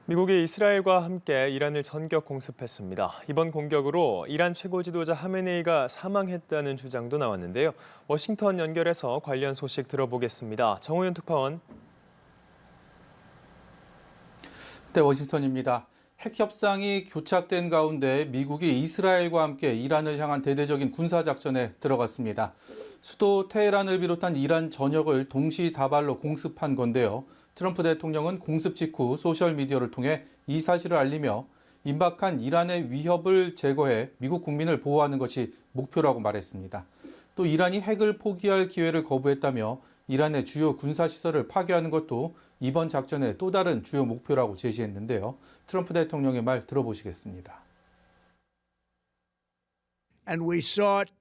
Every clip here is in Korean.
미국이 이스라엘과 함께 이란을 전격 공습했습니다. 이번 공격으로 이란 최고 지도자 하메네이가 사망했다는 주장도 나왔는데요. 워싱턴 연결해서 관련 소식 들어보겠습니다. 정호윤 특파원. 네, 워싱턴입니다. 핵 협상이 교착된 가운데 미국이 이스라엘과 함께 이란을 향한 대대적인 군사작전에 들어갔습니다. 수도 테헤란을 비롯한 이란 전역을 동시다발로 공습한 건데요. 트럼프 대통령은 공습 직후 소셜미디어를 통해 이 사실을 알리며 임박한 이란의 위협을 제거해 미국 국민을 보호하는 것이 목표라고 말했습니다. 또 이란이 핵을 포기할 기회를 거부했다며 이란의 주요 군사시설을 파괴하는 것도 이번 작전의 또 다른 주요 목표라고 제시했는데요. 트럼프 대통령의 말 들어보시겠습니다. And we sought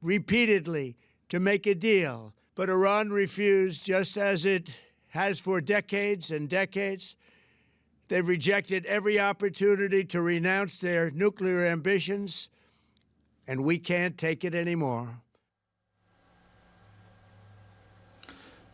repeatedly to make a deal, but Iran refused, just as it has for decades and decades. They've rejected every opportunity to renounce their nuclear ambitions, and we can't take it anymore.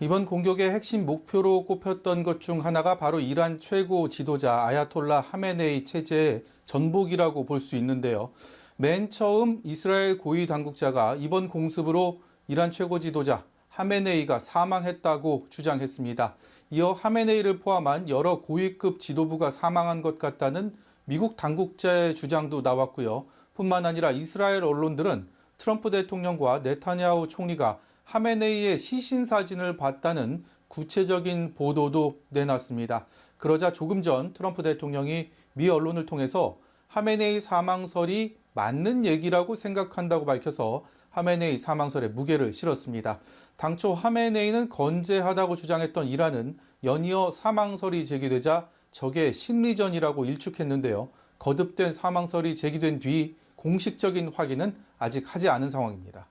이번 공격의 핵심 목표로 꼽혔던 것 중 하나가 바로 이란 최고 지도자 아야톨라 하메네이 체제의 전복이라고 볼 수 있는데요. 맨 처음 이스라엘 고위 당국자가 이번 공습으로 이란 최고 지도자 하메네이가 사망했다고 주장했습니다. 이어 하메네이를 포함한 여러 고위급 지도부가 사망한 것 같다는 미국 당국자의 주장도 나왔고요. 뿐만 아니라 이스라엘 언론들은 트럼프 대통령과 네타냐후 총리가 하메네이의 시신 사진을 봤다는 구체적인 보도도 내놨습니다. 그러자 조금 전 트럼프 대통령이 미 언론을 통해서 하메네이 사망설이 맞는 얘기라고 생각한다고 밝혀서 하메네이 사망설에 무게를 실었습니다. 당초 하메네이는 건재하다고 주장했던 이란은 연이어 사망설이 제기되자 적의 심리전이라고 일축했는데요. 거듭된 사망설이 제기된 뒤 공식적인 확인은 아직 하지 않은 상황입니다.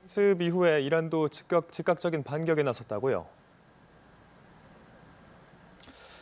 공습 이후에 이란도 즉각적인 반격에 나섰다고요?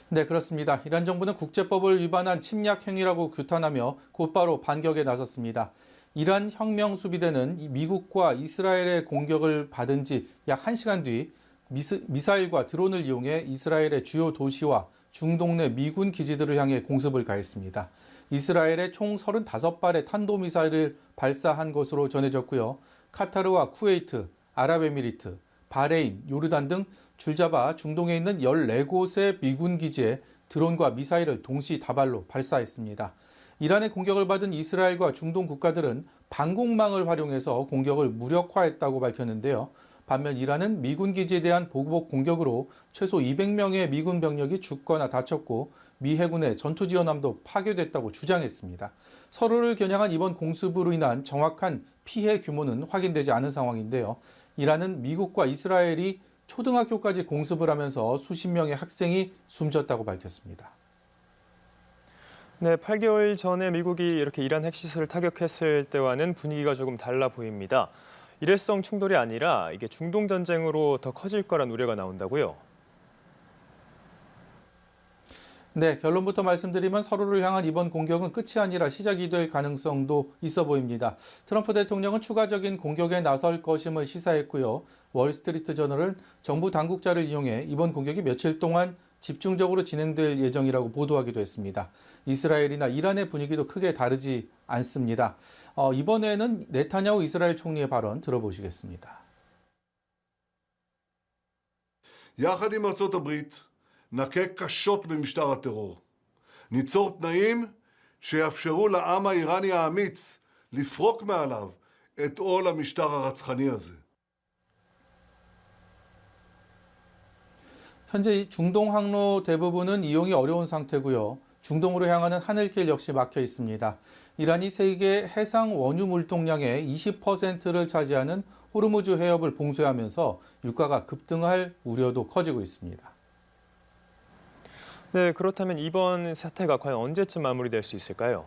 네, 그렇습니다. 이란 정부는 국제법을 위반한 침략 행위라고 규탄하며 곧바로 반격에 나섰습니다. 이란 혁명 수비대는 미국과 이스라엘의 공격을 받은 지 약 1시간 뒤 미사일과 드론을 이용해 이스라엘의 주요 도시와 중동 내 미군 기지들을 향해 공습을 가했습니다. 이스라엘의 총 35발의 탄도미사일을 발사한 것으로 전해졌고요. 카타르와 쿠웨이트, 아랍에미리트, 바레인, 요르단 등 줄잡아 중동에 있는 14곳의 미군 기지에 드론과 미사일을 동시다발로 발사했습니다. 이란의 공격을 받은 이스라엘과 중동 국가들은 방공망을 활용해서 공격을 무력화했다고 밝혔는데요. 반면 이란은 미군 기지에 대한 보복 공격으로 최소 200명의 미군 병력이 죽거나 다쳤고 미 해군의 전투지원함도 파괴됐다고 주장했습니다. 서로를 겨냥한 이번 공습으로 인한 정확한 피해 규모는 확인되지 않은 상황인데요. 이란은 미국과 이스라엘이 초등학교까지 공습을 하면서 수십 명의 학생이 숨졌다고 밝혔습니다. 네, 8개월 전에 미국이 이렇게 이란 핵시설을 타격했을 때와는 분위기가 조금 달라 보입니다. 일회성 충돌이 아니라 이게 중동 전쟁으로 더 커질 거란 우려가 나온다고요? 네, 결론부터 말씀드리면 서로를 향한 이번 공격은 끝이 아니라 시작이 될 가능성도 있어 보입니다. 트럼프 대통령은 추가적인 공격에 나설 것임을 시사했고요. 월스트리트 저널은 정부 당국자를 이용해 이번 공격이 며칠 동안 집중적으로 진행될 예정이라고 보도하기도 했습니다. 이스라엘이나 이란의 분위기도 크게 다르지 않습니다. 이번에는 네타냐후 이스라엘 총리의 발언 들어보시겠습니다. יחד עם ארצות הברית נכה קשות במשטר הטרור. ניצור תנאים שיאפשרו לעם האיראני האמיץ לפרוק מעליו את עול המשטר הרצחני הזה. 현재 중동 항로 대부분은 이용이 어려운 상태고요. 중동으로 향하는 하늘길 역시 막혀 있습니다. 이란이 세계 해상 원유 물동량의 20%를 차지하는 호르무즈 해협을 봉쇄하면서 유가가 급등할 우려도 커지고 있습니다. 네, 그렇다면 이번 사태가 과연 언제쯤 마무리될 수 있을까요?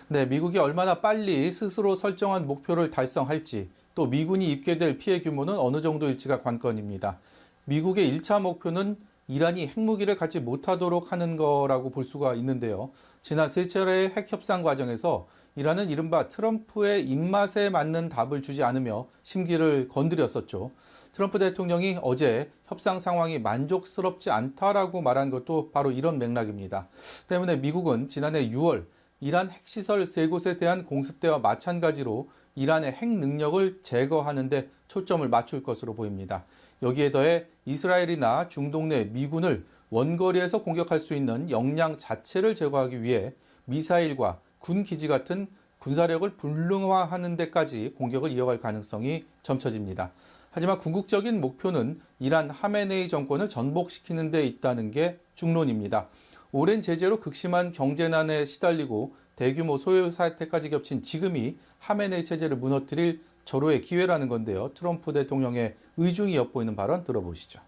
네, 미국이 얼마나 빨리 스스로 설정한 목표를 달성할지, 또 미군이 입게 될 피해 규모는 어느 정도일지가 관건입니다. 미국의 1차 목표는 이란이 핵무기를 갖지 못하도록 하는 거라고 볼 수가 있는데요. 지난 세 차례의 핵 협상 과정에서 이란은 이른바 트럼프의 입맛에 맞는 답을 주지 않으며 심기를 건드렸었죠. 트럼프 대통령이 어제 협상 상황이 만족스럽지 않다라고 말한 것도 바로 이런 맥락입니다. 때문에 미국은 지난해 6월 이란 핵시설 3곳에 대한 공습대와 마찬가지로 이란의 핵 능력을 제거하는 데 초점을 맞출 것으로 보입니다. 여기에 더해 이스라엘이나 중동 내 미군을 원거리에서 공격할 수 있는 역량 자체를 제거하기 위해 미사일과 군 기지 같은 군사력을 불능화하는 데까지 공격을 이어갈 가능성이 점쳐집니다. 하지만 궁극적인 목표는 이란 하메네이 정권을 전복시키는 데 있다는 게 중론입니다. 오랜 제재로 극심한 경제난에 시달리고 대규모 소요 사태까지 겹친 지금이 하메네이 체제를 무너뜨릴 절호의 기회라는 건데요. 트럼프 대통령의 의중이 엿보이는 발언 들어보시죠.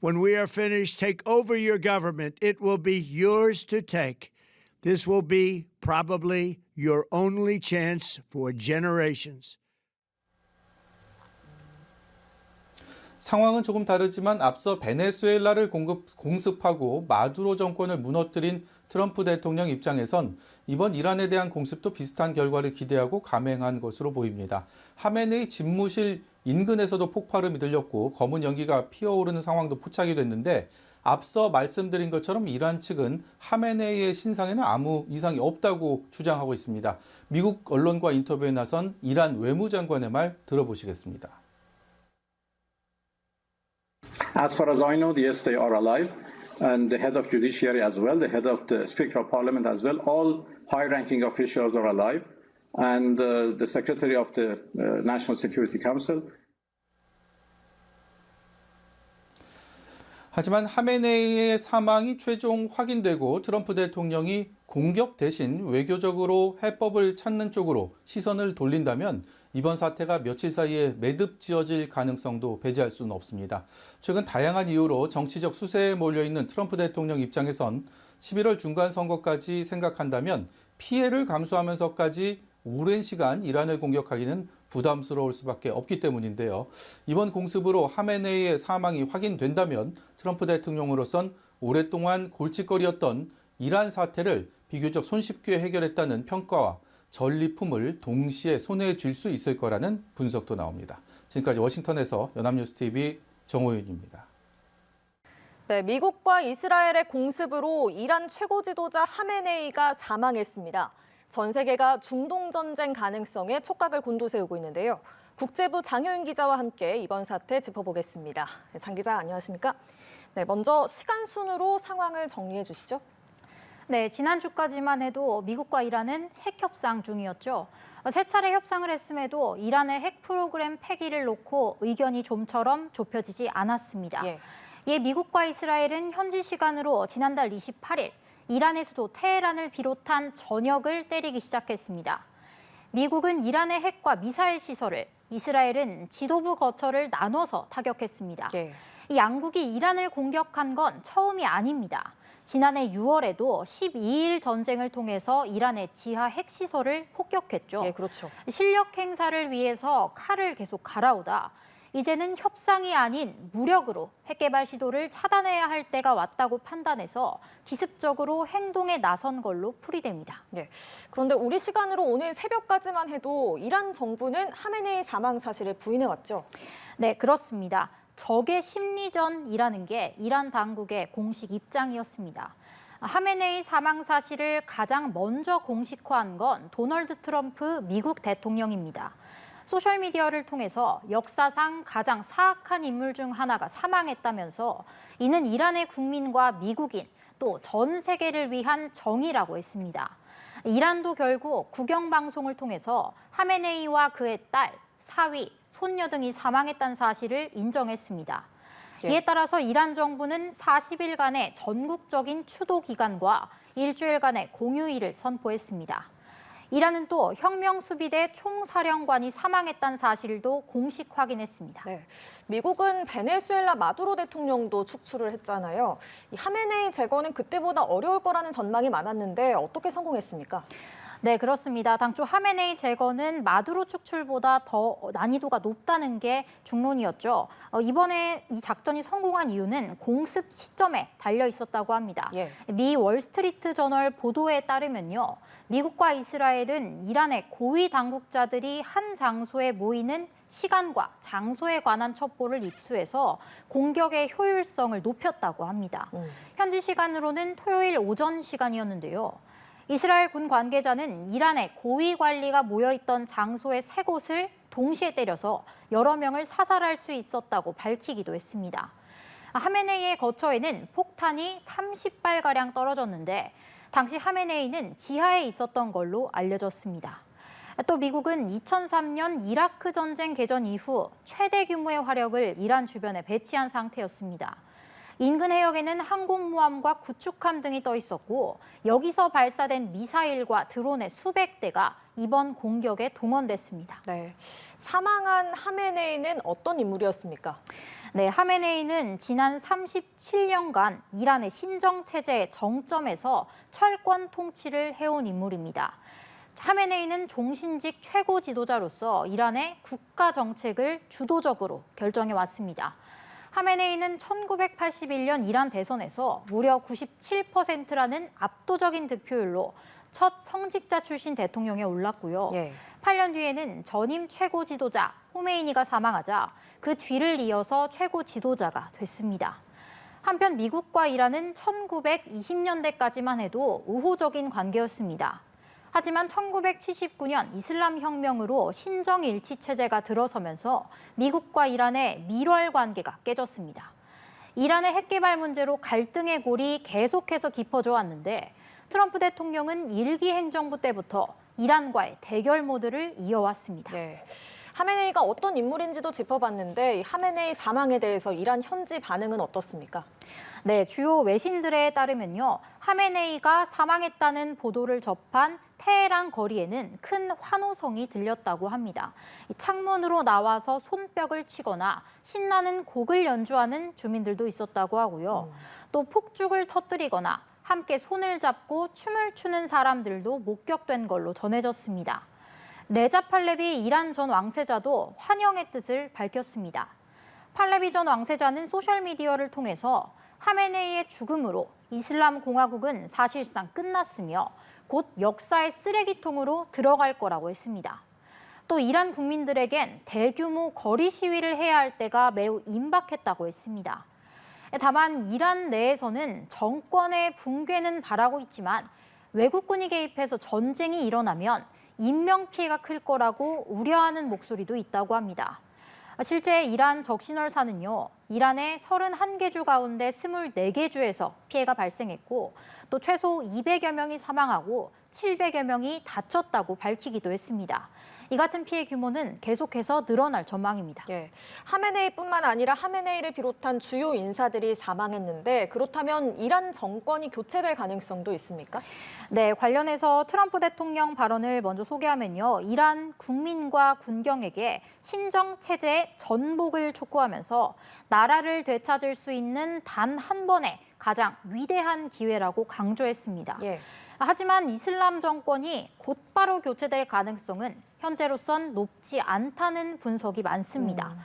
When we are finished, take over your government. It will be yours to take. This will be probably your only chance for generations. 상황은 조금 다르지만 앞서 베네수엘라를 공습하고 마두로 정권을 무너뜨린 트럼프 대통령 입장에선 이번 이란에 대한 공습도 비슷한 결과를 기대하고 감행한 것으로 보입니다. 하메네이 집무실 인근에서도 폭발음이 들렸고 검은 연기가 피어오르는 상황도 포착이 됐는데 앞서 말씀드린 것처럼 이란 측은 하메네이의 신상에는 아무 이상이 없다고 주장하고 있습니다. 미국 언론과 인터뷰에 나선 이란 외무장관의 말 들어보시겠습니다. As far as I know, yes, they are alive. And the head of judiciary as well, the head of the speaker of parliament as well, all high-ranking officials are alive. And the secretary of the National Security Council. 하지만 하메네이의 사망이 최종 확인되고 트럼프 대통령이 공격 대신 외교적으로 해법을 찾는 쪽으로 시선을 돌린다면 이번 사태가 며칠 사이에 매듭지어질 가능성도 배제할 수는 없습니다. 최근 다양한 이유로 정치적 수세에 몰려있는 트럼프 대통령 입장에선 11월 중간선거까지 생각한다면 피해를 감수하면서까지 오랜 시간 이란을 공격하기는 부담스러울 수밖에 없기 때문인데요. 이번 공습으로 하메네이의 사망이 확인된다면 트럼프 대통령으로선 오랫동안 골칫거리였던 이란 사태를 비교적 손쉽게 해결했다는 평가와 전리품을 동시에 손에 쥘 수 있을 거라는 분석도 나옵니다. 지금까지 워싱턴에서 연합뉴스TV 정호윤입니다. 네, 미국과 이스라엘의 공습으로 이란 최고 지도자 하메네이가 사망했습니다. 전 세계가 중동 전쟁 가능성에 촉각을 곤두세우고 있는데요. 국제부 장효윤 기자와 함께 이번 사태 짚어보겠습니다. 네, 장 기자 안녕하십니까? 네, 먼저 시간 순으로 상황을 정리해 주시죠. 네, 지난주까지만 해도 미국과 이란은 핵 협상 중이었죠. 세 차례 협상을 했음에도 이란의 핵 프로그램 폐기를 놓고 의견이 좀처럼 좁혀지지 않았습니다. 이에 미국과 이스라엘은 현지 시간으로 지난달 28일 이란의 수도 테헤란을 비롯한 전역을 때리기 시작했습니다. 미국은 이란의 핵과 미사일 시설을, 이스라엘은 지도부 거처를 나눠서 타격했습니다. 이 양국이 이란을 공격한 건 처음이 아닙니다. 지난해 6월에도 12일 전쟁을 통해서 이란의 지하 핵시설을 폭격했죠. 그렇죠. 실력 행사를 위해서 칼을 계속 갈아오다 이제는 협상이 아닌 무력으로 핵 개발 시도를 차단해야 할 때가 왔다고 판단해서 기습적으로 행동에 나선 걸로 풀이됩니다. 네. 그런데 우리 시간으로 오늘 새벽까지만 해도 이란 정부는 하메네이 사망 사실을 부인해왔죠. 네, 그렇습니다. 적의 심리전이라는 게 이란 당국의 공식 입장이었습니다. 하메네이 사망 사실을 가장 먼저 공식화한 건 도널드 트럼프 미국 대통령입니다. 소셜미디어를 통해서 역사상 가장 사악한 인물 중 하나가 사망했다면서 이는 이란의 국민과 미국인 또 전 세계를 위한 정의라고 했습니다. 이란도 결국 국영방송을 통해서 하메네이와 그의 딸, 사위, 손녀 등이 사망했다는 사실을 인정했습니다. 이에 따라서 이란 정부는 40일간의 전국적인 추도 기간과 일주일간의 공휴일을 선포했습니다. 이란은 또 혁명수비대 총사령관이 사망했다는 사실도 공식 확인했습니다. 네, 미국은 베네수엘라 마두로 대통령도 축출을 했잖아요. 이 하메네이 제거는 그때보다 어려울 거라는 전망이 많았는데 어떻게 성공했습니까? 네, 그렇습니다. 당초 하메네이 제거는 마두로 축출보다 더 난이도가 높다는 게 중론이었죠. 이번에 이 작전이 성공한 이유는 공습 시점에 달려 있었다고 합니다. 예. 미 월스트리트 저널 보도에 따르면요. 미국과 이스라엘은 이란의 고위 당국자들이 한 장소에 모이는 시간과 장소에 관한 첩보를 입수해서 공격의 효율성을 높였다고 합니다. 현지 시간으로는 토요일 오전 시간이었는데요. 이스라엘 군 관계자는 이란의 고위 관리가 모여있던 장소의 3곳을 동시에 때려서 여러 명을 사살할 수 있었다고 밝히기도 했습니다. 하메네이의 거처에는 폭탄이 30발가량 떨어졌는데 당시 하메네이는 지하에 있었던 걸로 알려졌습니다. 또 미국은 2003년 이라크 전쟁 개전 이후 최대 규모의 화력을 이란 주변에 배치한 상태였습니다. 인근 해역에는 항공모함과 구축함 등이 떠 있었고 여기서 발사된 미사일과 드론의 수백 대가 이번 공격에 동원됐습니다. 네. 사망한 하메네이는 어떤 인물이었습니까? 네, 하메네이는 지난 37년간 이란의 신정체제의 정점에서 철권 통치를 해온 인물입니다. 하메네이는 종신직 최고 지도자로서 이란의 국가 정책을 주도적으로 결정해 왔습니다. 하메네이는 1981년 이란 대선에서 무려 97%라는 압도적인 득표율로 첫 성직자 출신 대통령에 올랐고요. 예. 8년 뒤에는 전임 최고 지도자 호메이니가 사망하자 그 뒤를 이어서 최고 지도자가 됐습니다. 한편 미국과 이란은 1920년대까지만 해도 우호적인 관계였습니다. 하지만 1979년 이슬람 혁명으로 신정일치 체제가 들어서면서 미국과 이란의 밀월 관계가 깨졌습니다. 이란의 핵개발 문제로 갈등의 골이 계속해서 깊어져 왔는데 트럼프 대통령은 1기 행정부 때부터 이란과의 대결 모드를 이어왔습니다. 네. 하메네이가 어떤 인물인지도 짚어봤는데 이 하메네이 사망에 대해서 이란 현지 반응은 어떻습니까? 네, 주요 외신들에 따르면요. 하메네이가 사망했다는 보도를 접한 테헤란 거리에는 큰 환호성이 들렸다고 합니다. 창문으로 나와서 손뼉을 치거나 신나는 곡을 연주하는 주민들도 있었다고 하고요. 또 폭죽을 터뜨리거나 함께 손을 잡고 춤을 추는 사람들도 목격된 걸로 전해졌습니다. 레자 팔레비 이란 전 왕세자도 환영의 뜻을 밝혔습니다. 팔레비 전 왕세자는 소셜미디어를 통해서 하메네이의 죽음으로 이슬람 공화국은 사실상 끝났으며 곧 역사의 쓰레기통으로 들어갈 거라고 했습니다. 또 이란 국민들에겐 대규모 거리 시위를 해야 할 때가 매우 임박했다고 했습니다. 다만 이란 내에서는 정권의 붕괴는 바라고 있지만 외국군이 개입해서 전쟁이 일어나면 인명피해가 클 거라고 우려하는 목소리도 있다고 합니다. 실제 이란 적신월사는요, 이란의 31개 주 가운데 24개 주에서 피해가 발생했고 또 최소 200여 명이 사망하고 700여 명이 다쳤다고 밝히기도 했습니다. 이 같은 피해 규모는 계속해서 늘어날 전망입니다. 예. 하메네이뿐만 아니라 하메네이를 비롯한 주요 인사들이 사망했는데 그렇다면 이란 정권이 교체될 가능성도 있습니까? 네, 관련해서 트럼프 대통령 발언을 먼저 소개하면요. 이란 국민과 군경에게 신정체제의 전복을 촉구하면서 나라를 되찾을 수 있는 단 한 번의 가장 위대한 기회라고 강조했습니다. 예. 하지만 이슬람 정권이 곧바로 교체될 가능성은 현재로선 높지 않다는 분석이 많습니다.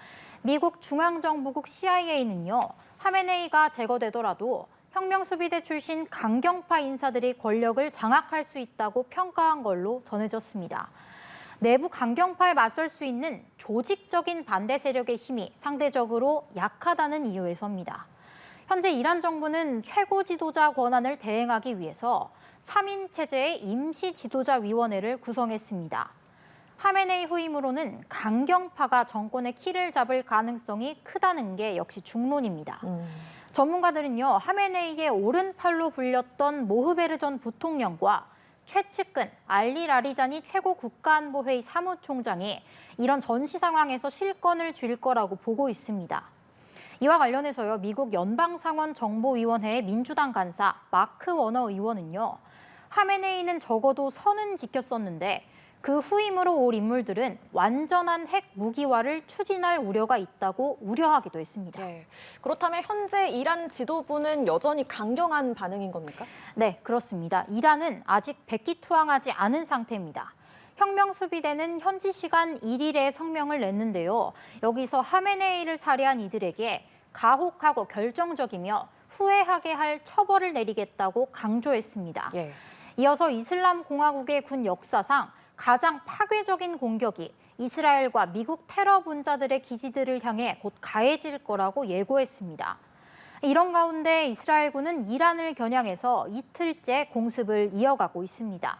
미국 중앙정보국 CIA는요, 하메네이가 제거되더라도 혁명수비대 출신 강경파 인사들이 권력을 장악할 수 있다고 평가한 걸로 전해졌습니다. 내부 강경파에 맞설 수 있는 조직적인 반대 세력의 힘이 상대적으로 약하다는 이유에서입니다. 현재 이란 정부는 최고 지도자 권한을 대행하기 위해서 3인 체제의 임시 지도자위원회를 구성했습니다. 하메네이 후임으로는 강경파가 정권의 키를 잡을 가능성이 크다는 게 역시 중론입니다. 전문가들은요, 하메네이의 오른팔로 불렸던 모흐베르 전 부통령과 최측근 알리 라리자니 최고 국가안보회의 사무총장이 이런 전시 상황에서 실권을 쥘 거라고 보고 있습니다. 이와 관련해서요, 미국 연방상원정보위원회의 민주당 간사 마크 워너 의원은요, 하메네이는 적어도 선은 지켰었는데 그 후임으로 올 인물들은 완전한 핵 무기화를 추진할 우려가 있다고 우려하기도 했습니다. 네. 그렇다면 현재 이란 지도부는 여전히 강경한 반응인 겁니까? 네, 그렇습니다. 이란은 아직 백기투항하지 않은 상태입니다. 혁명수비대는 현지 시간 1일에 성명을 냈는데요. 여기서 하메네이를 살해한 이들에게 가혹하고 결정적이며 후회하게 할 처벌을 내리겠다고 강조했습니다. 예. 이어서 이슬람 공화국의 군 역사상 가장 파괴적인 공격이 이스라엘과 미국 테러 분자들의 기지들을 향해 곧 가해질 거라고 예고했습니다. 이런 가운데 이스라엘군은 이란을 겨냥해서 이틀째 공습을 이어가고 있습니다.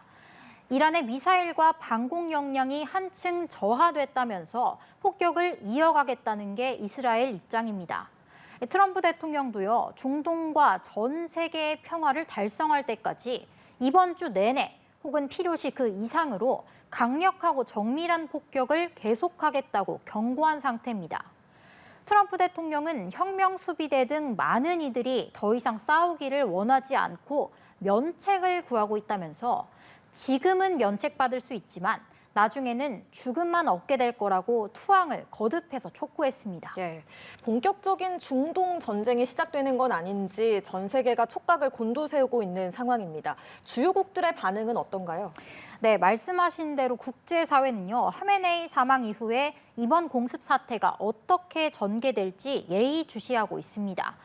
이란의 미사일과 방공 역량이 한층 저하됐다면서 폭격을 이어가겠다는 게 이스라엘 입장입니다. 트럼프 대통령도요, 중동과 전 세계의 평화를 달성할 때까지 이번 주 내내 혹은 필요시 그 이상으로 강력하고 정밀한 폭격을 계속하겠다고 경고한 상태입니다. 트럼프 대통령은 혁명수비대 등 많은 이들이 더 이상 싸우기를 원하지 않고 면책을 구하고 있다면서 지금은 면책받을 수 있지만 나중에는 죽음만 얻게 될 거라고 투항을 거듭해서 촉구했습니다. 예, 본격적인 중동 전쟁이 시작되는 건 아닌지 전 세계가 촉각을 곤두세우고 있는 상황입니다. 주요국들의 반응은 어떤가요? 네, 말씀하신 대로 국제사회는요, 하메네이 사망 이후에 이번 공습 사태가 어떻게 전개될지 예의주시하고 있습니다.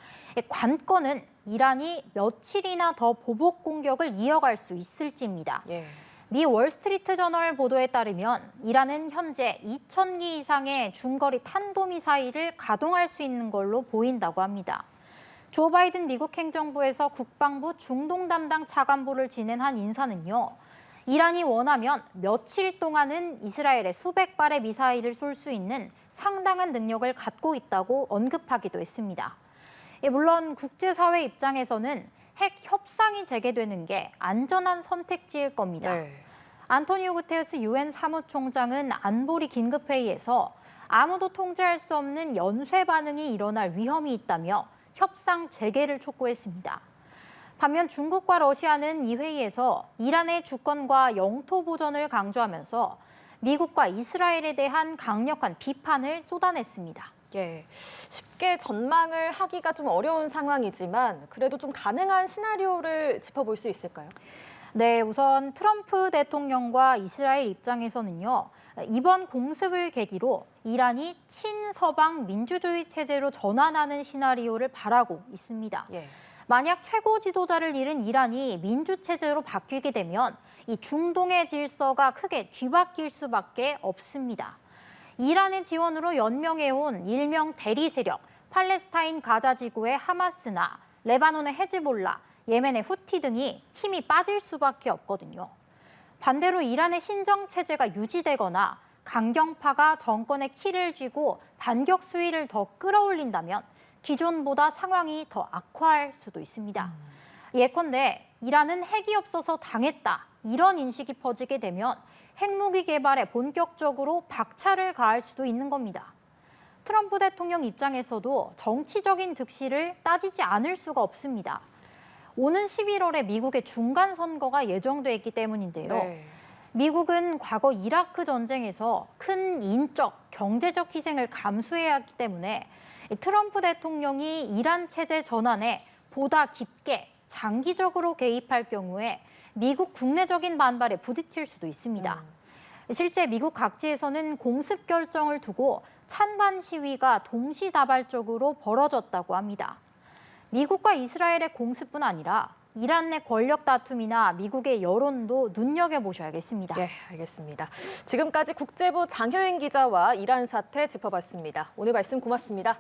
관건은 이란이 며칠이나 더 보복 공격을 이어갈 수 있을지입니다. 예. 미 월스트리트 저널 보도에 따르면 이란은 현재 2,000기 이상의 중거리 탄도미사일을 가동할 수 있는 걸로 보인다고 합니다. 조 바이든 미국 행정부에서 국방부 중동 담당 차관보를 지낸 한 인사는요, 이란이 원하면 며칠 동안은 이스라엘에 수백 발의 미사일을 쏠 수 있는 상당한 능력을 갖고 있다고 언급하기도 했습니다. 물론 국제사회 입장에서는 핵 협상이 재개되는 게 안전한 선택지일 겁니다. 네. 안토니오 구테르스 유엔 사무총장은 안보리 긴급회의에서 아무도 통제할 수 없는 연쇄 반응이 일어날 위험이 있다며 협상 재개를 촉구했습니다. 반면 중국과 러시아는 이 회의에서 이란의 주권과 영토 보전을 강조하면서 미국과 이스라엘에 대한 강력한 비판을 쏟아냈습니다. 예, 쉽게 전망을 하기가 좀 어려운 상황이지만 그래도 좀 가능한 시나리오를 짚어볼 수 있을까요? 네, 우선 트럼프 대통령과 이스라엘 입장에서는요, 이번 공습을 계기로 이란이 친서방 민주주의 체제로 전환하는 시나리오를 바라고 있습니다. 예. 만약 최고 지도자를 잃은 이란이 민주체제로 바뀌게 되면 이 중동의 질서가 크게 뒤바뀔 수밖에 없습니다. 이란의 지원으로 연명해온 일명 대리 세력, 팔레스타인 가자 지구의 하마스나 레바논의 헤즈볼라, 예멘의 후티 등이 힘이 빠질 수밖에 없거든요. 반대로 이란의 신정체제가 유지되거나 강경파가 정권의 키를 쥐고 반격 수위를 더 끌어올린다면 기존보다 상황이 더 악화할 수도 있습니다. 예컨대 이란은 핵이 없어서 당했다, 이런 인식이 퍼지게 되면 핵무기 개발에 본격적으로 박차를 가할 수도 있는 겁니다. 트럼프 대통령 입장에서도 정치적인 득실을 따지지 않을 수가 없습니다. 오는 11월에 미국의 중간 선거가 예정돼 있기 때문인데요. 네. 미국은 과거 이라크 전쟁에서 큰 인적, 경제적 희생을 감수해야 하기 때문에 트럼프 대통령이 이란 체제 전환에 보다 깊게 장기적으로 개입할 경우에 미국 국내적인 반발에 부딪힐 수도 있습니다. 실제 미국 각지에서는 공습 결정을 두고 찬반 시위가 동시다발적으로 벌어졌다고 합니다. 미국과 이스라엘의 공습뿐 아니라 이란 내 권력 다툼이나 미국의 여론도 눈여겨보셔야겠습니다. 네, 알겠습니다. 지금까지 국제부 장효인 기자와 이란 사태 짚어봤습니다. 오늘 말씀 고맙습니다.